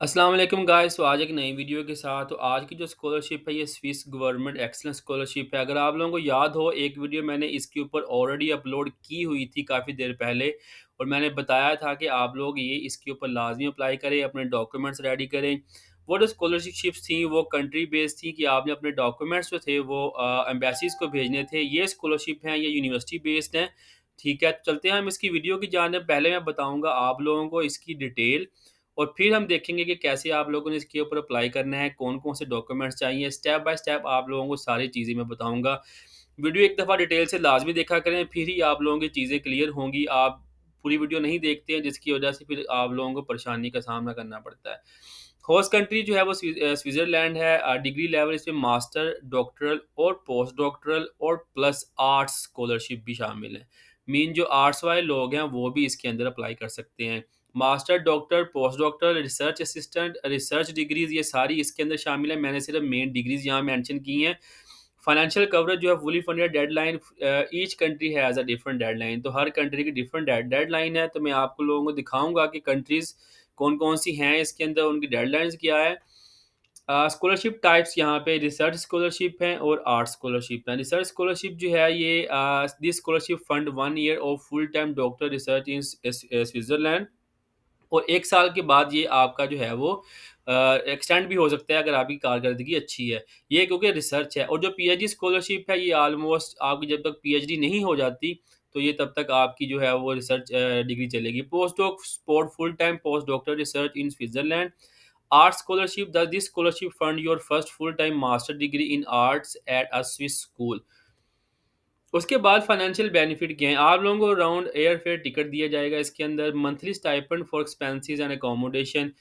अस्सलाम वालेकुम गाइस। तो आज एक नई वीडियो के साथ तो आज की जो स्कॉलरशिप है ये स्विस गवर्नमेंट एक्सलेंस स्कॉलरशिप है। अगर आप लोगों को याद हो एक वीडियो मैंने इसके ऊपर ऑलरेडी अपलोड की हुई थी काफ़ी देर पहले, और मैंने बताया था कि आप लोग ये इसके ऊपर लाजमी अप्लाई करें, अपने डॉक्यूमेंट्स रेडी करें। वो जो स्कॉलरशिप्स थी वो कंट्री बेस्ड थी कि आपने अपने डॉक्यूमेंट्स जो थे वो एम्बेसीज को भेजने थे। ये स्कॉलरशिप हैं, ये यूनिवर्सिटी बेस्ड हैं। ठीक है, तो चलते हैं हम इसकी वीडियो की जानिब। पहले मैं बताऊँगा आप लोगों को इसकी डिटेल, और फिर हम देखेंगे कि कैसे आप लोगों ने इसके ऊपर अप्लाई करना है, कौन-कौन से डॉक्यूमेंट्स चाहिए। स्टेप बाय स्टेप आप लोगों को सारी चीज़ें मैं बताऊँगा। वीडियो एक दफ़ा डिटेल से लाज़मी देखा करें, फिर ही आप लोगों की चीज़ें क्लियर होंगी। आप पूरी वीडियो नहीं देखते हैं, जिसकी वजह से फिर आप लोगों को परेशानी का सामना करना पड़ता है। होस्ट कंट्री जो है वो स्विट्ज़रलैंड है। डिग्री लेवल इसमें मास्टर, डॉक्टरल और पोस्ट डॉक्टरल और प्लस आर्ट्स स्कॉलरशिप भी शामिल है। मीन जो आर्ट्स वाले लोग हैं वो भी इसके अंदर अप्लाई कर सकते हैं। Master, doctor, post doctor, research assistant, research degrees ये सारी इसके अंदर शामिल है। मैंने सिर्फ मेन डिग्रीज़ यहाँ मेंशन की हैं। फाइनेंशियल कवरेज जो है fully funded, deadline each country has a different deadline. तो हर कंट्री की डिफरेंट डेडलाइन है। तो मैं आपको लोगों को दिखाऊँगा कि कंट्रीज़ कौन-कौन सी हैं इसके अंदर, उनकी डेडलाइन्स क्या है। स्कॉलरशिप टाइप्स यहाँ पे रिसर्च स्कॉलरशिप हैं और आर्ट स्कॉलरशिप हैं। रिसर्च स्कॉलरशिप जो है ये this scholarship fund 1 year of full time doctor research in Switzerland, और 1 साल के बाद ये आपका जो है वो एक्सटेंड भी हो सकता है अगर आपकी कारकर्दगी अच्छी है। ये क्योंकि रिसर्च है। और जो पीएचडी स्कॉलरशिप है ये ऑलमोस्ट आपकी जब तक पीएचडी नहीं हो जाती, तो ये तब तक आपकी जो है वो रिसर्च डिग्री चलेगी। Post doc support full time post doctor research in Switzerland. Art scholarship does this scholarship fund your first full time master degree in arts at a Swiss school। उसके बाद फाइनेंशियल बेनिफिट क्या हैं? आप लोगों को around air fare ticket दिया जाएगा इसके अंदर, monthly stipend for expenses and accommodation.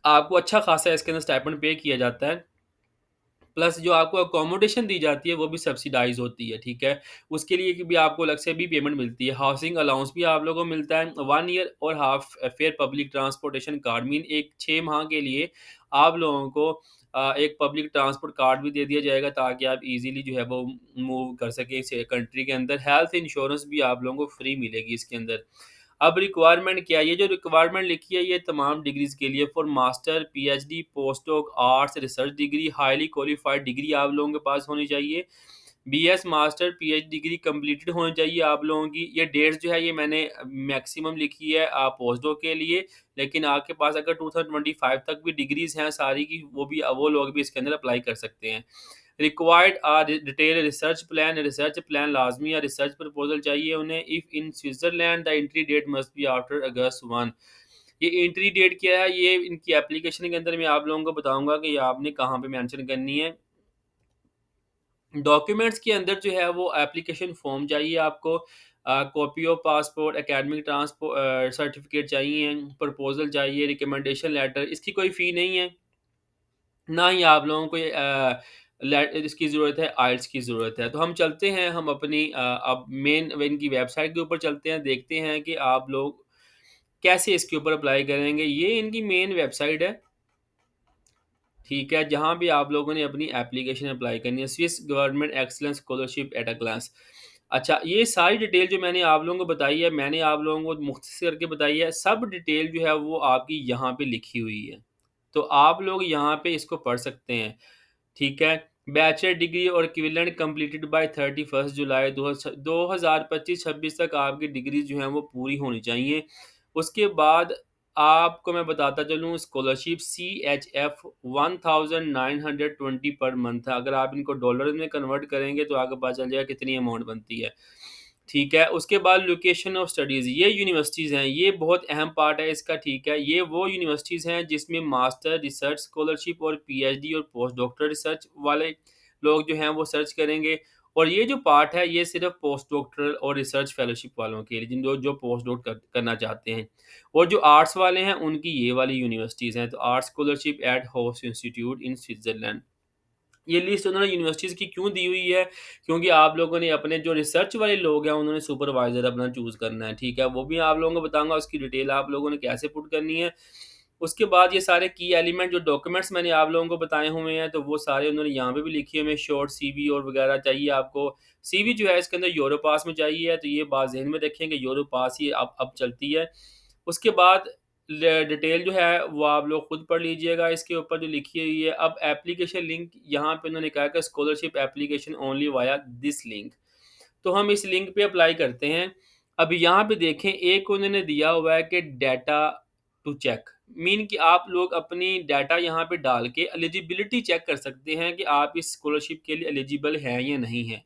आपको अच्छा खासा इसके अंदर स्टाइपेंड पे किया जाता है। प्लस जो आपको अकोमोडेशन दी जाती है वो भी सब्सिडाइज़ होती है, ठीक है? उसके लिए कि भी आपको अलग से भी पेमेंट मिलती है। हाउसिंग अलाउंस भी आप लोगों को मिलता है। 1 ईयर और half fair public transportation card, mean एक 6 माह के लिए आप लोगों को एक पब्लिक ट्रांसपोर्ट कार्ड भी दे दिया जाएगा, ताकि आप इज़िली जो है वो मूव कर सकें इस कंट्री के अंदर। हेल्थ इंश्योरेंस भी आप लोगों को फ्री मिलेगी इसके अंदर। अब रिक्वायरमेंट क्या है? ये जो रिक्वायरमेंट लिखी है ये तमाम डिग्रीज़ के लिए for master, PhD, postdoc, arts, research degree, highly qualified degree आप लोगों के पास होनी चाहिए। BS master, PhD degree completed होनी चाहिए आप लोगों की। ये डेट्स जो है ये मैंने मैक्सिमम लिखी है पोस्टडॉक के लिए, लेकिन आपके पास अगर 2025 तक भी डिग्रीज़ हैं सारी की, वो लोग भी इसके अंदर अप्लाई कर सकते हैं। रिक्वायर्ड डिटेल रिसर्च प्लान लाजमी है। रिसर्च प्रपोजल चाहिए उन्हें। If in Switzerland the entry date must be after August 1। ये एंट्री डेट क्या है? ये इनकी एप्लीकेशन के अंदर मैं आप लोगों को बताऊँगा कि ये आपने कहाँ पे मेंशन करनी है। डॉक्यूमेंट्स के अंदर जो है वो एप्लीकेशन फ़ॉर्म चाहिए आपको, copy of passport, academic certificate चाहिए, प्रपोज़ल चाहिए, रिकमेंडेशन लेटर। इसकी कोई फ़ी नहीं है। ना ही आप लोगों को इसकी ज़रूरत है, आइल्स की ज़रूरत है। तो हम चलते हैं, हम अपनी अब मेन इनकी वेबसाइट के ऊपर चलते हैं, देखते हैं कि आप लोग कैसे इसके ऊपर अप्लाई करेंगे। ये इनकी मेन वेबसाइट है, ठीक है? जहाँ भी आप लोगों ने अपनी एप्लीकेशन अप्लाई करनी है, Swiss government excellence scholarship at a glance. अच्छा, ये सारी डिटेल जो मैंने आप लोगों को बताई है, मैंने आप लोगों को मुख्तसर करके बताई है, सब डिटेल जो है वो आपकी यहाँ पे लिखी हुई है। तो आप लोग यहाँ पे इसको पढ़ सकते हैं। ठीक है? बैचलर डिग्री और इक्विवेलेंट कंप्लीटेड बाय 31 जुलाई 2025-26 तक आपकी डिग्री जो है वो पूरी होनी चाहिए। उसके बाद आपको मैं बताता चलूँ, स्कॉलरशिप सीएचएफ 1920 पर मंथ है। अगर आप इनको डॉलर में कन्वर्ट करेंगे तो आपको पता चल जाएगा कितनी अमाउंट बनती है। ठीक है? उसके बाद लोकेशन ऑफ स्टडीज़, ये यूनिवर्सिटीज़ हैं, ये बहुत अहम पार्ट है इसका, ठीक है? ये वो यूनिवर्सिटीज़ हैं जिसमें मास्टर, रिसर्च स्कॉलरशिप और पीएचडी और पोस्ट डॉक्टर रिसर्च वाले लोग जो हैं वो सर्च करेंगे। और ये जो पार्ट है ये सिर्फ़ पोस्ट डॉक्टरल और रिसर्च फेलोशिप वालों के लिए, जिन जो पोस्ट डॉक करना चाहते हैं। और जो आर्ट्स वाले हैं उनकी ये वाली यूनिवर्सिटीज़ हैं। तो arts scholarship eight host institute इन स्विट्ज़रलैंड। ये लिस्ट उन्होंने यूनिवर्सिटीज़ की क्यों दी हुई है? क्योंकि आप लोगों ने अपने जो रिसर्च वाले लोग हैं, उन्होंने सुपरवाइज़र अपना चूज़ करना है, ठीक है? वो भी आप लोगों को बताऊँगा, उसकी डिटेल आप लोगों ने कैसे पुट करनी है। उसके बाद ये सारे की एलिमेंट जो डॉक्यूमेंट्स मैंने आप लोगों को बताए हुए हैं, तो वो सारे उन्होंने यहाँ पे भी लिखे हुए हैं। शॉर्ट सीवी और वगैरह चाहिए आपको। सीवी जो है इसके अंदर यूरोपास में चाहिए, तो ये बात ज़हन में रखें कि यूरोपास ही अब चलती है। उसके बाद डिटेल जो है वो आप लोग खुद पढ़ लीजिएगा, इसके ऊपर जो लिखी हुई है। अब एप्लीकेशन लिंक यहाँ पे उन्होंने कहा कि scholarship application only via this link, तो हम इस लिंक पे अप्लाई करते हैं। अब यहाँ पे देखें, एक उन्होंने दिया हुआ है कि डाटा टू चेक, मीन कि आप लोग अपनी डाटा यहाँ पे डाल के एलिजिबिलिटी चेक कर सकते हैं कि आप इस स्कॉलरशिप के लिए एलिजिबल हैं या नहीं हैं।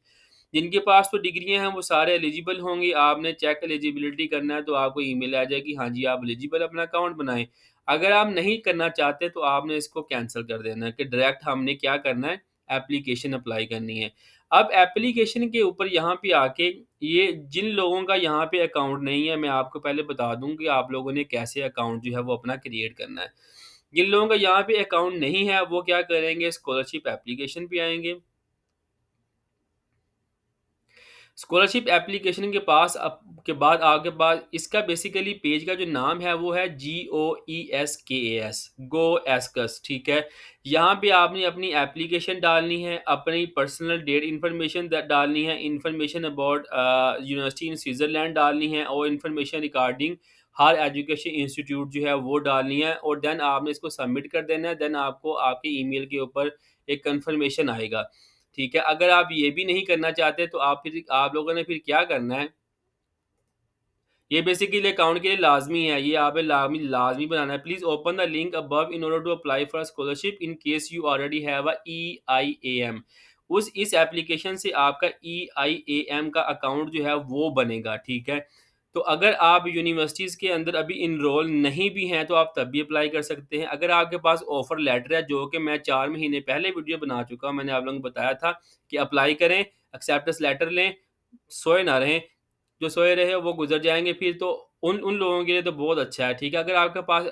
जिनके पास तो डिग्रियाँ हैं वो सारे एलिजिबल होंगे, आपने चेक एलिजिबिलिटी करना है तो आपको ईमेल आ जाएगी, हाँ जी आप एलिजिबल, अपना अकाउंट बनाएँ। अगर आप नहीं करना चाहते तो आपने इसको कैंसल कर देना है कि डायरेक्ट हमने क्या करना है, एप्लीकेशन अप्लाई करनी है। अब एप्लीकेशन के ऊपर यहाँ पे आके, ये जिन लोगों का यहाँ पे अकाउंट नहीं है, मैं आपको पहले बता दूँ कि आप लोगों ने कैसे अकाउंट जो है वो अपना क्रिएट करना है। जिन लोगों का यहाँ पे अकाउंट नहीं है वो क्या करेंगे, स्कॉलरशिप एप्लीकेशन पे आएँगे। स्कॉलरशिप एप्लीकेशन के पास अप के बाद आपके पास इसका बेसिकली पेज का जो नाम है वो है GOESKAS, गो एस्कस, ठीक है। यहाँ पे आपने अपनी एप्लीकेशन डालनी है, अपनी पर्सनल डेट इन्फॉर्मेशन डालनी है, information about university in Switzerland डालनी है, और इन्फॉर्मेशन रिगार्डिंग हर एजुकेशन इंस्टीट्यूट जो है वो डालनी है, और देन आपने इसको सबमिट कर देना है। देन आपको आपके ईमेल के ऊपर एक कन्फर्मेशन आएगा। ठीक है, अगर आप ये भी नहीं करना चाहते तो आप लोगों ने फिर क्या करना है, ये बेसिकली अकाउंट के लिए लाज़मी है, ये आपने लाज़मी लाज़मी बनाना है। Please open the link above in order to apply for scholarship in case you already have a EIAM। उस इस एप्लीकेशन से आपका EIAM का अकाउंट जो है वो बनेगा, ठीक है। तो अगर आप यूनिवर्सिटीज़ के अंदर अभी इनरोल नहीं भी हैं तो आप तब भी अप्लाई कर सकते हैं। अगर आपके पास ऑफ़र लेटर है, जो कि मैं 4 महीने पहले वीडियो बना चुका हूँ, मैंने आप लोगों को बताया था कि अप्लाई करें, एक्सेप्टेंस लेटर लें, सोए ना रहें। जो सोए रहे वो गुज़र जाएँगे फिर तो उन उन लोगों के लिए तो बहुत अच्छा है, ठीक है। अगर आपके पास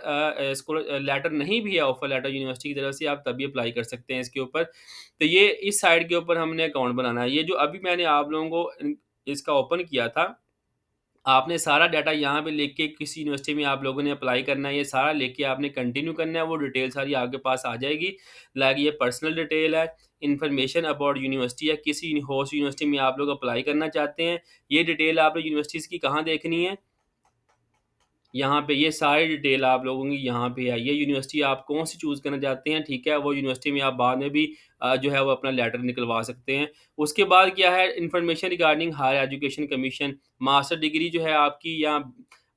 लेटर नहीं भी है, ऑफ़र लेटर यूनिवर्सिटी की तरफ से, आप तभी अप्लाई कर सकते हैं इसके ऊपर। तो ये इस साइड के ऊपर हमने अकाउंट बनाना है। ये जो अभी मैंने आप लोगों को इसका ओपन किया था, आपने सारा डाटा यहाँ पे लिख के किस यूनिवर्सिटी में आप लोगों ने अप्लाई करना है, ये सारा लिख के आपने कंटिन्यू करना है, वो डिटेल सारी आपके पास आ जाएगी। लाइक ये पर्सनल डिटेल है, इन्फॉर्मेशन अबाउट यूनिवर्सिटी है, किस होस्ट यूनिवर्सिटी में आप लोग अप्लाई करना चाहते हैं, ये डिटेल आपने यूनिवर्सिटीज़ की कहाँ देखनी है, यहाँ पे ये सारी डिटेल आप लोगों की यहाँ पे आई है। यूनिवर्सिटी आप कौन-सी चूज़ करना चाहते हैं, ठीक है? वो यूनिवर्सिटी में आप बाद में भी जो है वो अपना लेटर निकलवा सकते हैं। उसके बाद क्या है, information regarding higher education commission, master degree जो है आपकी, या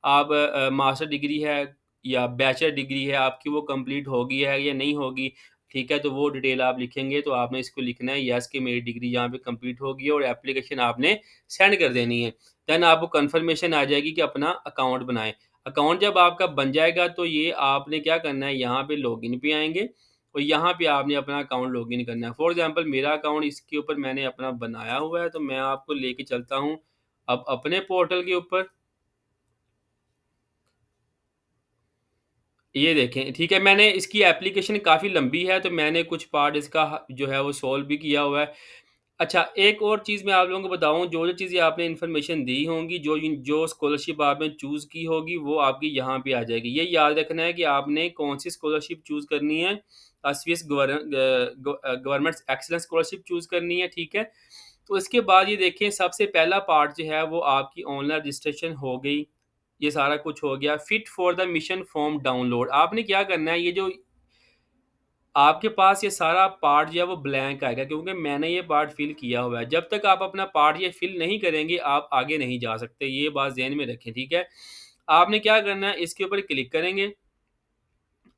आप मास्टर डिग्री है या बैचलर डिग्री है आपकी, वो कंप्लीट होगी है या नहीं होगी, ठीक है? तो वो डिटेल आप लिखेंगे, तो आपने इसको लिखना है येस कि मेरी डिग्री यहाँ पे कंप्लीट होगी, और एप्लीकेशन आपने सेंड कर देनी है। देन आपको कन्फर्मेशन आ जाएगी कि अपना अकाउंट बनाएँ। अकाउंट जब आपका बन जाएगा तो ये आपने क्या करना है, यहाँ पे लॉगिन पे आएँगे और यहाँ पे आपने अपना अकाउंट लॉगिन करना है। फॉर एग्ज़ाम्पल मेरा अकाउंट इसके ऊपर मैंने अपना बनाया हुआ है, तो मैं आपको लेके चलता हूँ अब अपने पोर्टल के ऊपर। ये देखें, ठीक है, मैंने इसकी एप्लीकेशन काफ़ी लंबी है, तो मैंने कुछ पार्ट इसका जो है वो सॉल्व भी किया हुआ है। अच्छा, एक और चीज़ मैं आप लोगों को बताऊँ, जो-जो चीज़ें आपने इन्फॉर्मेशन दी होंगी, जो स्कॉलरशिप आपने चूज़ की होगी, वो आपकी यहाँ पे आ जाएगी। ये याद रखना है कि आपने कौन-सी स्कॉलरशिप चूज़ करनी है। Swiss government excellence scholarship choose करनी है, ठीक है? तो इसके बाद ये देखें, सबसे पहला पार्ट जो है वो आपकी ऑनलाइन रजिस्ट्रेशन हो गई। ये सारा कुछ हो गया। Fit for the mission form download, आपने क्या करना है, ये जो आपके पास ये सारा पार्ट जो है वो ब्लैंक आएगा, क्योंकि मैंने ये पार्ट फिल किया हुआ है। जब तक आप अपना पार्ट ये फिल नहीं करेंगे, आप आगे नहीं जा सकते। ये बात ज़हन में रखें, ठीक है? आपने क्या करना है, इसके ऊपर क्लिक करेंगे,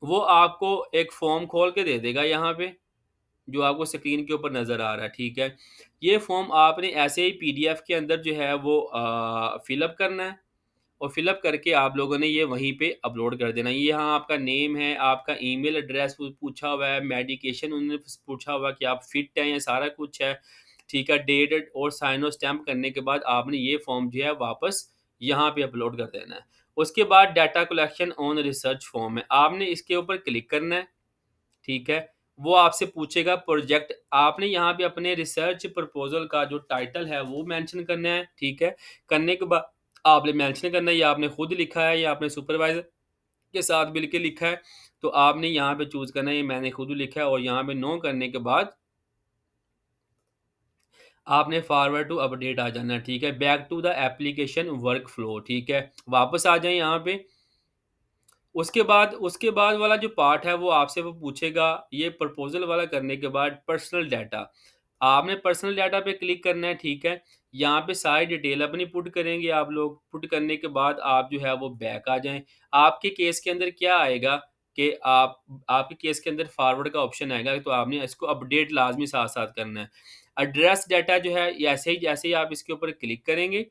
वो आपको एक फ़ॉर्म खोल के दे देगा यहाँ पे, जो आपको स्क्रीन के ऊपर नज़र आ रहा है, ठीक है? ये फ़ॉर्म आपने ऐसे ही पीडीएफ के अंदर जो है वो फ़िल अप करना है, और फ़िलअप करके आप लोगों ने ये वहीं पे अपलोड कर देना है। ये यहाँ आपका नेम है, आपका ईमेल एड्रेस पूछा हुआ है, मेडिकेशन उन्होंने पूछा हुआ है कि आप फिट हैं, ये सारा कुछ है, ठीक है। डेट और साइन और स्टैम्प करने के बाद आपने ये फॉर्म जो है वापस यहाँ पे अपलोड कर देना है। उसके बाद data collection on research form है, आपने इसके ऊपर क्लिक करना है, ठीक है। वो आपसे पूछेगा प्रोजेक्ट, आपने यहाँ पे अपने रिसर्च प्रपोज़ल का जो टाइटल है वो मेंशन करना है, ठीक है। करने के बाद आपने मेंशन करना है, या आपने खुद लिखा है या आपने सुपरवाइज़र के साथ मिलके लिखा है, तो आपने यहाँ पे चूज़ करना है, ये मैंने खुद लिखा है, और यहाँ पे नो करने के बाद आपने फॉरवर्ड टू अपडेट आ जाना है, ठीक है। Back to the application workflow, ठीक है। वापस आ जाएँ यहाँ पे, उसके बाद वाला जो पार्ट है वो आपसे वो पूछेगा, ये प्रपोज़ल वाला करने के बाद पर्सनल डाटा। आपने पर्सनल डाटा पे क्लिक करना है, ठीक है? यहाँ पे सारी डिटेल अपनी पुट करेंगे आप लोग, पुट करने के बाद आप जो है वो बैक आ जाएँ। आपके केस के अंदर क्या आएगा कि आपके केस के अंदर फॉरवर्ड का ऑप्शन आएगा, तो आपने इसको अपडेट लाज़मी साथ-साथ करना है। एड्रेस डाटा जो है, जैसे ही आप इसके ऊपर क्लिक करेंगे,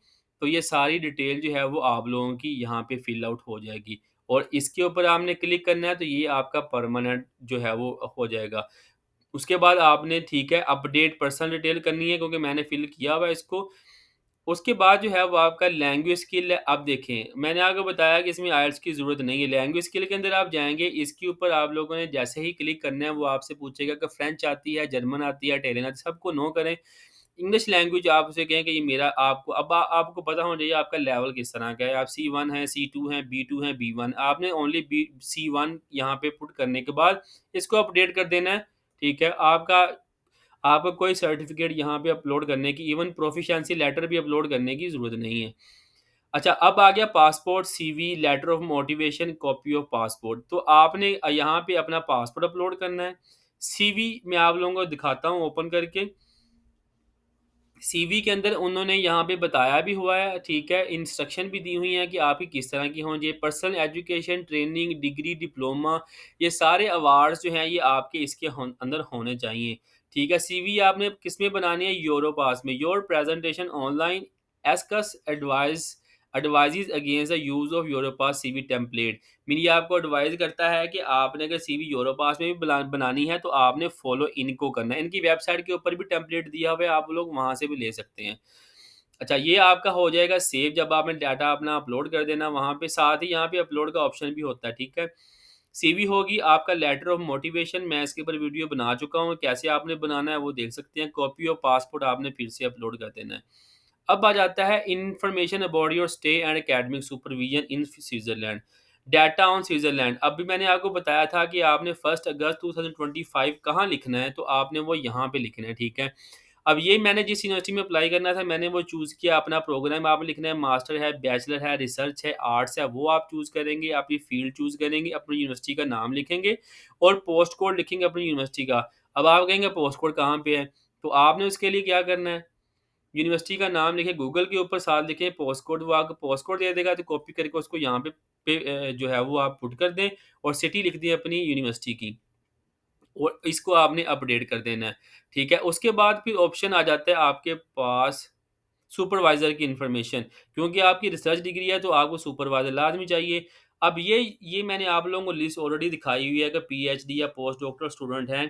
तो ये सारी डिटेल जो है वो आप लोगों की यहाँ पे फिल आउट हो जाएगी। और इसके ऊपर आपने क्लिक करना है, तो ये आपका परमानेंट जो है वो हो जाएगा। उसके बाद आपने, ठीक है, अपडेट पर्सनल डिटेल करनी है क्योंकि मैंने फ़िल किया हुआ है इसको। उसके बाद जो है वो आपका लैंग्वेज स्किल है। अब देखें, मैंने आपको बताया कि इसमें आइएलटीएस की ज़रूरत नहीं है। लैंग्वेज स्किल के अंदर आप जाएँगे, इसके ऊपर आप लोगों ने जैसे ही क्लिक करना है, वो आपसे पूछेगा कि फ्रेंच आती है, जर्मन आती है, इटालियन आती है, सबको नो करें। इंग्लिश लैंग्वेज आप उसे कहें कि ये मेरा आपको अब आपको पता होना चाहिए आपका लेवल किस तरह का है। आप C1 हैं, C2 हैं, B2 हैं, B1। आपने ओनली C1 यहाँ पे पुट करने के बाद इसको अपडेट कर देना है, ठीक है? आपको कोई सर्टिफ़िकेट यहाँ पे अपलोड करने की, इवन प्रोफिशिएंसी लेटर भी अपलोड करने की ज़रूरत नहीं है। अच्छा, अब आ गया passport, CV, letter of motivation, copy of passport. तो आपने यहाँ पे अपना पासपोर्ट अपलोड करना है। सीवी मैं आप लोगों को दिखाता हूँ ओपन करके। सीवी के अंदर उन्होंने यहाँ पे बताया भी हुआ है, ठीक है, इंस्ट्रक्शन भी दी हुई हैं कि आपकी किस तरह की हों। ये personal education, training, degree, diploma, ये सारे अवार्ड्स जो हैं ये आपके इसके अंदर होने चाहिए, ठीक है। सीवी आपने किस में बनानी है? यूरोपास में। Your presentation online ascus advises against the use of Europass CV template. Mean ये आपको एडवाइस करता है कि आपने अगर सीवी यूरोपास में भी बनानी है, तो आपने फॉलो इनको करना है। इनकी वेबसाइट के ऊपर भी टेम्पलेट दिया हुआ है, आप लोग वहाँ से भी ले सकते हैं। अच्छा, ये आपका हो जाएगा सेव जब आपने डाटा अपना अपलोड कर देना वहाँ पे। साथ ही यहाँ पे अपलोड का ऑप्शन भी होता है, ठीक है। सीवी होगी, आपका लेटर ऑफ मोटिवेशन, मैं इसके ऊपर वीडियो बना चुका हूँ, कैसे आपने बनाना है वो देख सकते हैं। कॉपी ऑफ पासपोर्ट आपने फिर से अपलोड कर देना है। अब आ जाता है information about your stay and academic supervision in Switzerland. Data on Switzerland, अभी मैंने आपको बताया था कि आपने 1 अगस्त 2025 कहाँ लिखना है, तो आपने वो यहाँ पे लिखना है, ठीक है। अब ये मैंने जिस यूनिवर्सिटी में अप्लाई करना था, मैंने वो चूज़ किया। अपना प्रोग्राम आपने लिखना है, मास्टर है, बैचलर है, रिसर्च है, आर्ट्स है, वो आप चूज़ करेंगे। अपनी फील्ड चूज़ करेंगे, अपनी यूनिवर्सिटी का नाम लिखेंगे और पोस्ट कोड लिखेंगे अपनी यूनिवर्सिटी का। अब आप कहेंगे पोस्ट कोड कहाँ पे है? तो आपने उसके लिए क्या करना है, यूनिवर्सिटी का नाम लिखें, गूगल के ऊपर साथ लिखें पोस्ट कोड, वो आपको पोस्ट कोड दे देगा, तो कॉपी करके उसको यहाँ पे जो है वो आप पुट कर दें और सिटी लिख दें अपनी यूनिवर्सिटी की। और इसको आपने अपडेट कर देना है, ठीक है। उसके बाद फिर ऑप्शन आ जाता है आपके पास सुपरवाइज़र की इन्फॉर्मेशन, क्योंकि आपकी रिसर्च डिग्री है तो आपको सुपरवाइज़र लाज़मी चाहिए। अब ये मैंने आप लोगों को लिस्ट ऑलरेडी दिखाई हुई है कि पीएचडी या पोस्ट डॉक्टरल स्टूडेंट हैं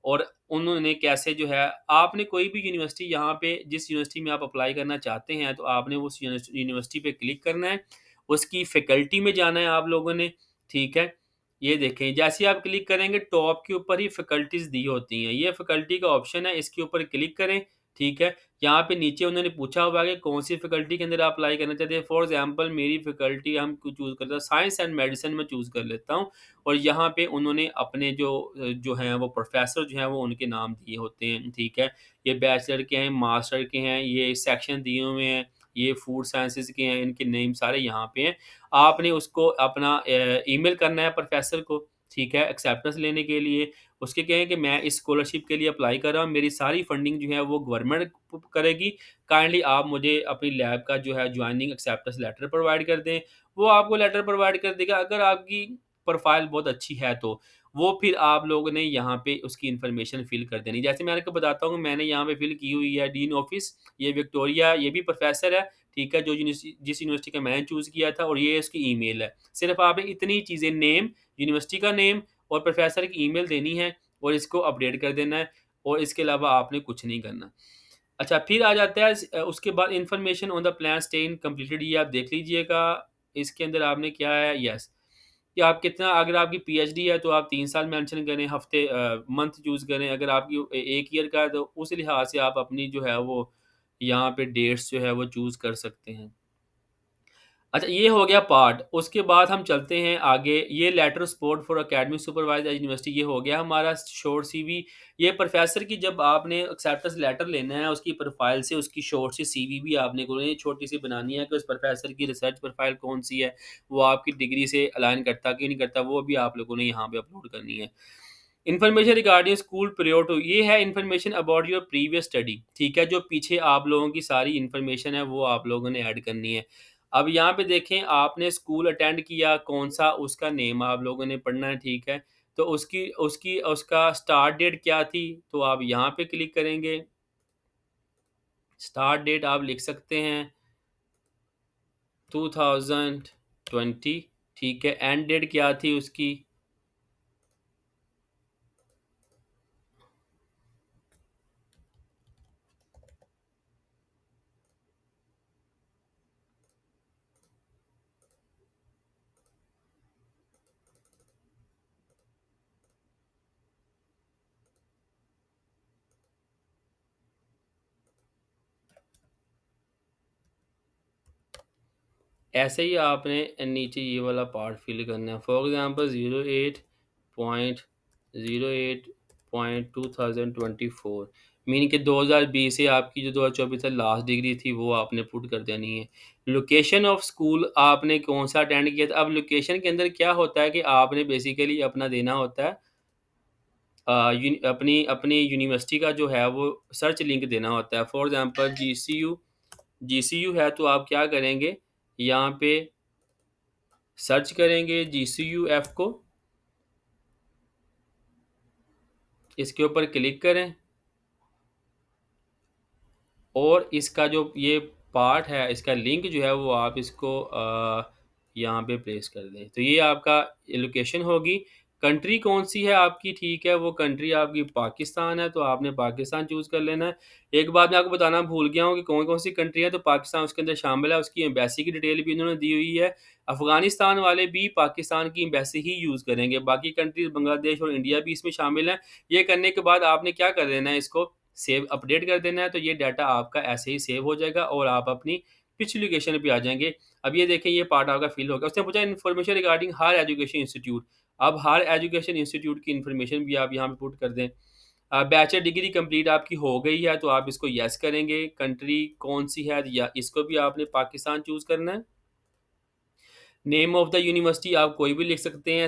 और उन्होंने कैसे जो है, आपने कोई भी यूनिवर्सिटी यहाँ पे जिस यूनिवर्सिटी में आप अप्लाई करना चाहते हैं, तो आपने उस यूनिवर्सिटी पे क्लिक करना है, उसकी फैकल्टी में जाना है आप लोगों ने, ठीक है। ये देखें, जैसे ही आप क्लिक करेंगे टॉप के ऊपर ही फैकल्टीज़ दी होती हैं, ये फैकल्टी का ऑप्शन है, इसके ऊपर क्लिक करें, ठीक है। यहाँ पे नीचे उन्होंने पूछा हुआ है कि कौन-सी फैकल्टी के अंदर आप अप्लाई करना चाहते हैं। फॉर एग्ज़ाम्पल मेरी फैकल्टी हम चूज़ करते हैं साइंस एंड मेडिसिन में चूज़ कर लेता हूँ और यहाँ पे उन्होंने अपने जो हैं वो प्रोफ़ेसर जो हैं वो उनके नाम दिए होते हैं, ठीक है। ये बैचलर के हैं, मास्टर के हैं, ये सेक्शन दिए हुए हैं, ये फूड साइंसेज़ के हैं, इनके नेम सारे यहाँ पे हैं। आपने उसको अपना ईमेल करना है प्रोफ़ेसर को, ठीक है, एक्सेप्टेंस लेने के लिए। उसके कहें कि मैं इस स्कॉलरशिप के लिए अप्लाई कर रहा हूँ, मेरी सारी फंडिंग जो है वो गवर्नमेंट करेगी। काइंडली आप मुझे अपनी लैब का जो है जॉइनिंग एक्सेप्टेंस लेटर प्रोवाइड कर दें। वो आपको लेटर प्रोवाइड कर देगा, अगर आपकी प्रोफाइल बहुत अच्छी है तो। वो फिर आप लोगों ने यहाँ पे उसकी इन्फॉर्मेशन फिल कर देनी। जैसे मैं आपको बताता हूँ, मैंने यहाँ पे फिल की हुई है डीन ऑफिस, ये विक्टोरिया, ये भी प्रोफेसर है, ठीक है, जो जिस यूनिवर्सिटी का मैंने चूज़ किया था, और ये उसकी ईमेल है। सिर्फ आपने इतनी चीज़ें, नेम, यूनिवर्सिटी का नेम और प्रोफेसर की ईमेल देनी है और इसको अपडेट कर देना है, और इसके अलावा आपने कुछ नहीं करना। अच्छा, फिर आ जाता है उसके बाद information on the plan stay in completed, ये आप देख लीजिएगा। इसके अंदर आपने क्या है, यस, कि आप कितना, अगर आपकी पीएचडी है तो आप 3 साल मेंशन करें, हफ्ते मंथ चूज़ करें। अगर आपकी 1 ईयर का है तो उस लिहाज से आप अपनी जो है वो यहाँ पे डेट्स जो है वो चूज़ कर सकते हैं। अच्छा, ये हो गया पार्ट। उसके बाद हम चलते हैं आगे। ये letter support for academic supervisor at university, ये हो गया हमारा शॉर्ट सीवी। ये प्रोफेसर की जब आपने एक्सेप्टेंस लेटर लेना है, उसकी प्रोफाइल से उसकी शॉर्ट सी सीवी भी आपने को ये छोटी सी बनानी है कि उस प्रोफेसर की रिसर्च प्रोफाइल कौन सी है, वो आपकी डिग्री से अलाइन करता कि नहीं करता, वो भी आप लोगों ने यहाँ पे अपलोड करनी है। Information regarding school period two, ये है information about your previous study, ठीक है, जो पीछे आप लोगों की सारी इन्फॉर्मेशन है वो आप लोगों ने ऐड करनी है। अब यहाँ पे देखें, आपने स्कूल अटेंड किया कौन सा, उसका नेम आप लोगों ने पढ़ना है, ठीक है। तो उसकी उसकी उसका स्टार्ट डेट क्या थी, तो आप यहाँ पे क्लिक करेंगे। स्टार्ट डेट आप लिख सकते हैं 2020, ठीक है। एंड डेट क्या थी उसकी, ऐसे ही आपने नीचे ये वाला पार्ट फिल करना है। फॉर एग्जांपल 08.08.2024, मीनिंग कि 2020 से आपकी जो 2024 तक लास्ट डिग्री थी वो आपने पुट कर देनी है। लोकेशन ऑफ स्कूल आपने कौन सा अटेंड किया था। अब लोकेशन के अंदर क्या होता है कि आपने बेसिकली अपना देना होता है अपनी अपनी यूनिवर्सिटी का जो है वो सर्च लिंक देना होता है। फॉर एग्जांपल जीसीयू है, तो आप क्या करेंगे, यहाँ पे सर्च करेंगे GCUF को, इसके ऊपर क्लिक करें और इसका जो ये पार्ट है, इसका लिंक जो है वो आप इसको यहाँ पे प्लेस कर दें। तो ये आपका लोकेशन होगी। कंट्री कौन सी है आपकी, ठीक है, वो कंट्री आपकी पाकिस्तान है, तो आपने पाकिस्तान चूज़ कर लेना है। एक बात मैं आपको बताना भूल गया हूँ कि कौन कौन सी कंट्री है, तो पाकिस्तान उसके अंदर शामिल है। उसकी एम्बेसी की डिटेल भी इन्होंने दी हुई है। अफगानिस्तान वाले भी पाकिस्तान की एम्बेसी ही यूज़ करेंगे, बाकी कंट्रीज बांग्लादेश और इंडिया भी इसमें शामिल हैं। ये करने के बाद आपने क्या कर देना है, इसको सेव अपडेट कर देना है, तो ये डाटा आपका ऐसे ही सेव हो जाएगा और आप अपनी पिछली लोकेशन पे आ जाएँगे। अब ये देखें, ये पार्ट आपका फिल हो गया। उसने पूछा information regarding higher education institute. अब हायर एजुकेशन इंस्टीट्यूट की इन्फॉर्मेशन भी आप यहाँ पे पुट कर दें। बैचलर डिग्री कंप्लीट आपकी हो गई है, तो आप इसको येस करेंगे। कंट्री कौन-सी है, या इसको भी आपने पाकिस्तान चूज़ करना है। नेम ऑफ द यूनिवर्सिटी आप कोई भी लिख सकते हैं,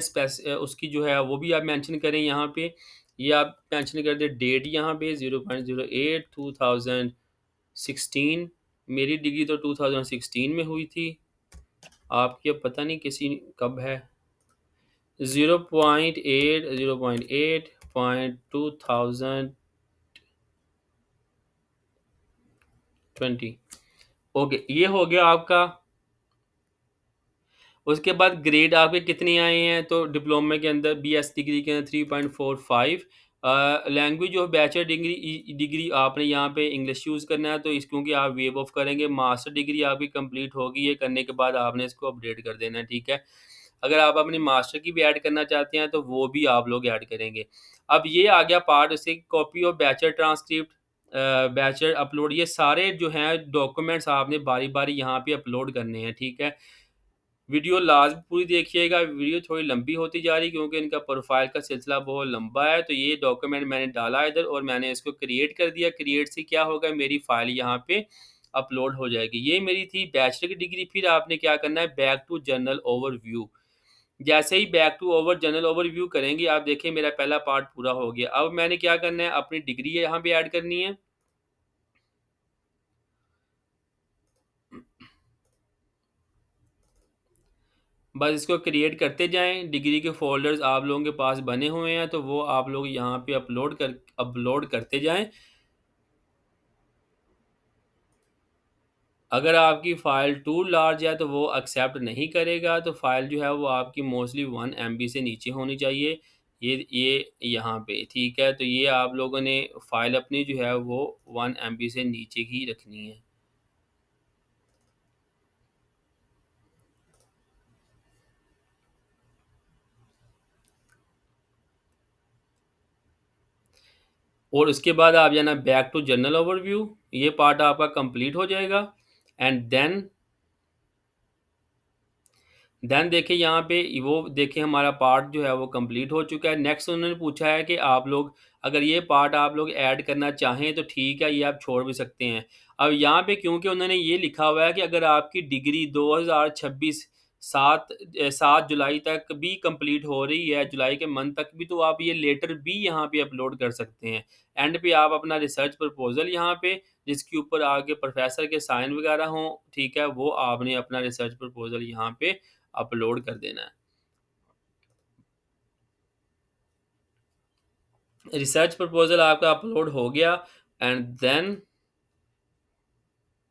उसकी जो है वो भी आप मेंशन करें यहाँ पे। ये आप मेंशन कर दें डेट यहाँ पे 0.08 2016। मेरी डिग्री तो 2016 में हुई थी, आपकी अब पता नहीं किसी कब है। 0.8 2020। ओके, ये हो गया आपका। उसके बाद ग्रेड आपके कितने आए हैं, तो डिप्लोमा के अंदर बीएस डिग्री के अंदर 3.45। Language of bachelor degree degree आपने यहाँ पे इंग्लिश यूज़ करना है, तो इस क्योंकि आप वेव ऑफ करेंगे। मास्टर डिग्री आपकी कंप्लीट होगी, ये करने के बाद आपने इसको अपडेट कर देना है, ठीक है। अगर आप अपनी मास्टर की भी ऐड करना चाहते हैं तो वो भी आप लोग ऐड करेंगे। अब ये आ गया पार्ट, उसे copy of bachelor transcript, bachelor upload, ये सारे जो हैं डॉक्यूमेंट्स आपने बारी बारी यहाँ पे अपलोड करने हैं, ठीक है। वीडियो लास्ट पूरी देखिएगा, वीडियो थोड़ी लंबी होती जा रही है क्योंकि इनका प्रोफाइल का सिलसिला बहुत लंबा है। तो ये डॉक्यूमेंट मैंने डाला इधर और मैंने इसको क्रिएट कर दिया। क्रिएट से क्या होगा, मेरी फाइल यहाँ पे अपलोड हो जाएगी। ये मेरी थी बैचलर की डिग्री। फिर आपने क्या करना है, बैक टू जर्नल ओवरव्यू। जैसे ही back to over general overview करेंगे, आप देखें मेरा पहला पार्ट पूरा हो गया। अब मैंने क्या करना है, अपनी डिग्री यहाँ पे ऐड करनी है। बस इसको क्रिएट करते जाएँ, डिग्री के फ़ोल्डर्स आप लोगों के पास बने हुए हैं, तो वो आप लोग यहाँ पे अपलोड करते जाएँ। अगर आपकी फ़ाइल टू लार्ज है, तो वो एक्सेप्ट नहीं करेगा, तो फ़ाइल जो है वो आपकी मोस्टली 1 एमबी से नीचे होनी चाहिए। ये यहाँ पे, ठीक है? तो ये आप लोगों ने फ़ाइल अपनी जो है वो 1 एमबी से नीचे ही रखनी है। और उसके बाद आप जाना बैक टू जर्नल ओवरव्यू। ये पार्ट आपका कंप्लीट हो जाएगा। एंड देन देन देखिए यहाँ पे वो देखिए हमारा पार्ट जो है वो कंप्लीट हो चुका है। नेक्स्ट उन्होंने पूछा है कि आप लोग अगर ये पार्ट आप लोग ऐड करना चाहें तो ठीक है, ये आप छोड़ भी सकते हैं। अब यहाँ पे क्योंकि उन्होंने ये लिखा हुआ है कि अगर आपकी डिग्री 2026 7 जुलाई तक भी कंप्लीट हो रही है, जुलाई के मंथ तक भी, तो आप ये लेटर भी यहाँ पे अपलोड कर सकते हैं। एंड पे आप अपना रिसर्च प्रपोज़ल यहाँ पे जिसके ऊपर आगे प्रोफ़ेसर के साइन वगैरह हों, ठीक है? वो आपने अपना रिसर्च प्रपोज़ल यहाँ पे अपलोड कर देना है। रिसर्च प्रपोज़ल आपका अपलोड हो गया एंड देन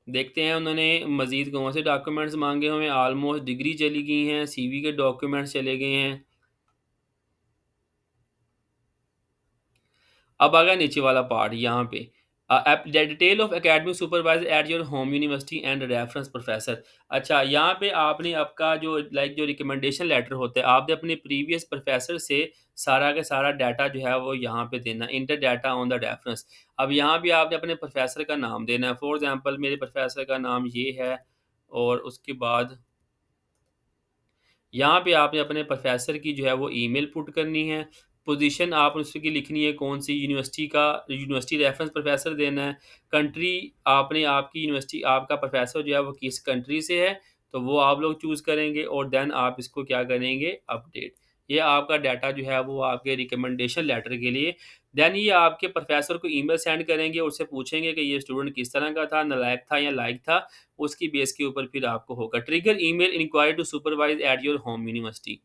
देखते हैं उन्होंने मज़ीद कौन से डॉक्यूमेंट्स माँगे हुए हैं। ऑलमोस्ट डिग्री चली गई हैं, सीवी के डॉक्यूमेंट्स चले गए हैं। अब आ गया नीचे वाला पार्ट यहाँ पे detail of academic supervisor eight your home university and reference professor. अच्छा, यहाँ पे आपने आपका जो जो रिकमेंडेशन लेटर होता है, आपने अपने प्रीवियस प्रोफेसर से सारा का सारा डाटा जो है वो यहाँ पे देना, inter data on the reference. अब यहाँ भी आपने अपने प्रोफेसर का नाम देना है। फॉर एग्जांपल मेरे प्रोफेसर का नाम ये है और उसके बाद यहाँ पे आपने अपने प्रोफ़ेसर की जो है वो ईमेल पुट करनी है। पोज़ीशन आप उसकी लिखनी है कौन-सी यूनिवर्सिटी रेफ़रेंस प्रोफ़ेसर देना है। कंट्री आपने आपकी यूनिवर्सिटी आपका प्रोफ़ेसर जो है वो किस कंट्री से है, तो वो आप लोग चूज़ करेंगे और देन आप इसको क्या करेंगे अपडेट। ये आपका डाटा जो है वो आपके रिकमेंडेशन लेटर के लिए। देन ये आपके प्रोफ़ेसर को ईमेल सेंड करेंगे, उससे पूछेंगे कि ये स्टूडेंट किस तरह का था, नालायक था या लायक था। उसकी बेस के ऊपर फिर आपको होगा trigger email inquiry to supervise at your home university.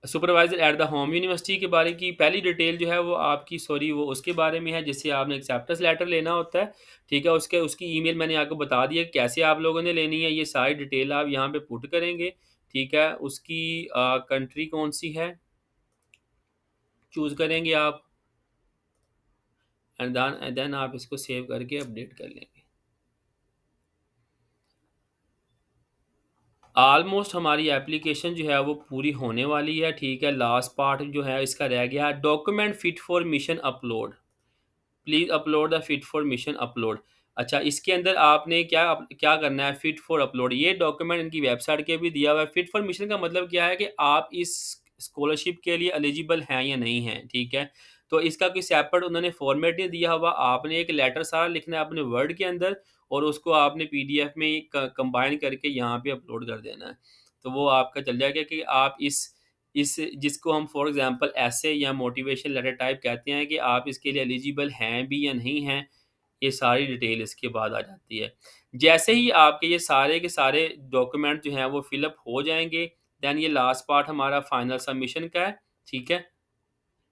Supervisor at the home university के बारे की पहली डिटेल जो है वो आपकी सॉरी वो उसके बारे में है जिससे आपने एक्सेप्टेंस लेटर लेना होता है। ठीक है, उसके उसकी ईमेल मैंने आपको बता दी है कि कैसे आप लोगों ने लेनी है। ये सारी डिटेल आप यहाँ पे पुट करेंगे। ठीक है, उसकी कंट्री कौन सी है चूज़ करेंगे आप एंड देन आप इसको सेव करके अपडेट कर लेंगे। ऑलमोस्ट हमारी एप्लीकेशन जो है वो पूरी होने वाली है। ठीक है, लास्ट पार्ट जो है इसका रह गया है, document fit for mission upload. Please upload the fit for mission upload. अच्छा, इसके अंदर आपने क्या करना है फिट फॉर अपलोड, ये डॉक्यूमेंट इनकी वेबसाइट के भी दिया हुआ है। फिट फॉर मिशन का मतलब क्या है कि आप इस स्कॉलरशिप के लिए एलिजिबल हैं या नहीं हैं, ठीक है? तो इसका कोई सेपरेट उन्होंने फॉर्मेट नहीं दिया हुआ। आपने एक लेटर सारा लिखना है अपने वर्ड के अंदर और उसको आपने पीडीएफ में कंबाइन करके यहाँ पे अपलोड कर देना है। तो वो आपका चल जाएगा कि आप इस जिसको हम फॉर एग्जांपल ऐसे या मोटिवेशन लेटर टाइप कहते हैं कि आप इसके लिए एलिजिबल हैं भी या नहीं हैं, ये सारी डिटेल इसके बाद आ जाती है। जैसे ही आपके ये सारे के सारे डॉक्यूमेंट जो हैं वो फिल अप हो जाएँगे, देन ये लास्ट पार्ट हमारा फाइनल सबमिशन का है, ठीक है?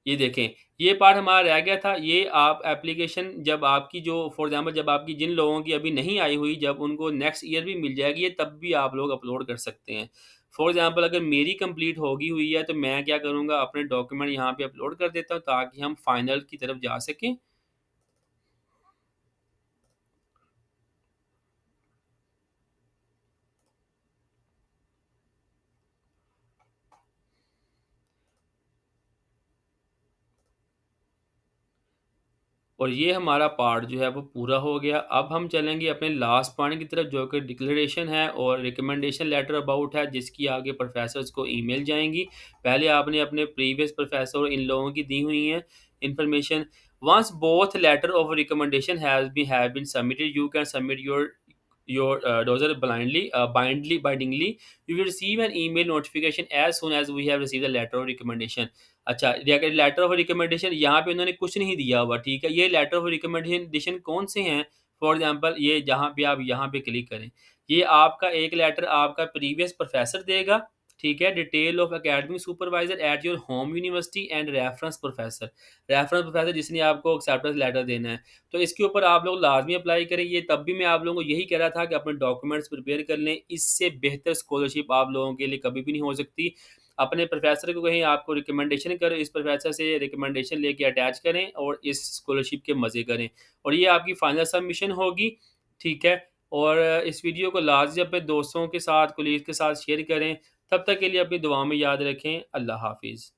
ये देखें, ये पार्ट हमारा रह गया था। ये आप एप्लीकेशन जब आपकी जो फॉर एग्ज़ाम्पल जब आपकी जिन लोगों की अभी नहीं आई हुई, जब उनको नेक्स्ट ईयर भी मिल जाएगी ये तब भी आप लोग अपलोड कर सकते हैं। फॉर एग्ज़ाम्पल अगर मेरी कंप्लीट होगी हुई है तो मैं क्या करूँगा अपने डॉक्यूमेंट यहाँ पे अपलोड कर देता हूँ ताकि हम फाइनल की तरफ जा सकें। और ये हमारा पार्ट जो है वो पूरा हो गया। अब हम चलेंगे अपने लास्ट पॉइंट की तरफ जो कि डिक्लेरेशन है और रिकमेंडेशन लेटर अबाउट है जिसकी आगे प्रोफेसर्स को ईमेल जाएँगी। पहले आपने अपने प्रीवियस प्रोफेसर और इन लोगों की दी हुई है information. Once both letter of recommendation have been submitted you can submit your dozer bindingly you will receive an email notification as soon as we have received a letter of recommendation। अच्छा, letter of recommendation यहाँ पे उन्होंने कुछ नहीं दिया हुआ, ठीक है? ये लेटर ऑफ रिकमेंडेशन कौन से हैं? फॉर एग्ज़ाम्पल ये जहाँ पे आप यहाँ पे क्लिक करें, ये आपका एक लेटर आपका प्रीवियस प्रोफ़ेसर देगा, ठीक है? Detail of academic supervisor eight your home university and reference professor. Reference professor जिसने आपको एक्सेप्टेंस लेटर देना है। तो इसके ऊपर आप लोग लाज़मी अप्लाई करें। ये तब भी मैं आप लोगों को यही कह रहा था कि अपने डॉक्यूमेंट्स प्रिपेयर कर लें। इससे बेहतर स्कॉलरशिप आप लोगों के लिए कभी भी नहीं हो सकती। अपने प्रोफ़ेसर को कहें आपको रिकमेंडेशन करें, इस प्रोफ़ेसर से रिकमेंडेशन लेके अटैच करें और इस स्कॉलरशिप के मज़े करें। और ये आपकी फाइनल सबमिशन होगी, ठीक है? और इस वीडियो को लाज़मी अपने दोस्तों के साथ, कोलीग के साथ शेयर करें। तब तक के लिए अपनी दुआओं में याद रखें। अल्लाह हाफ़िज़।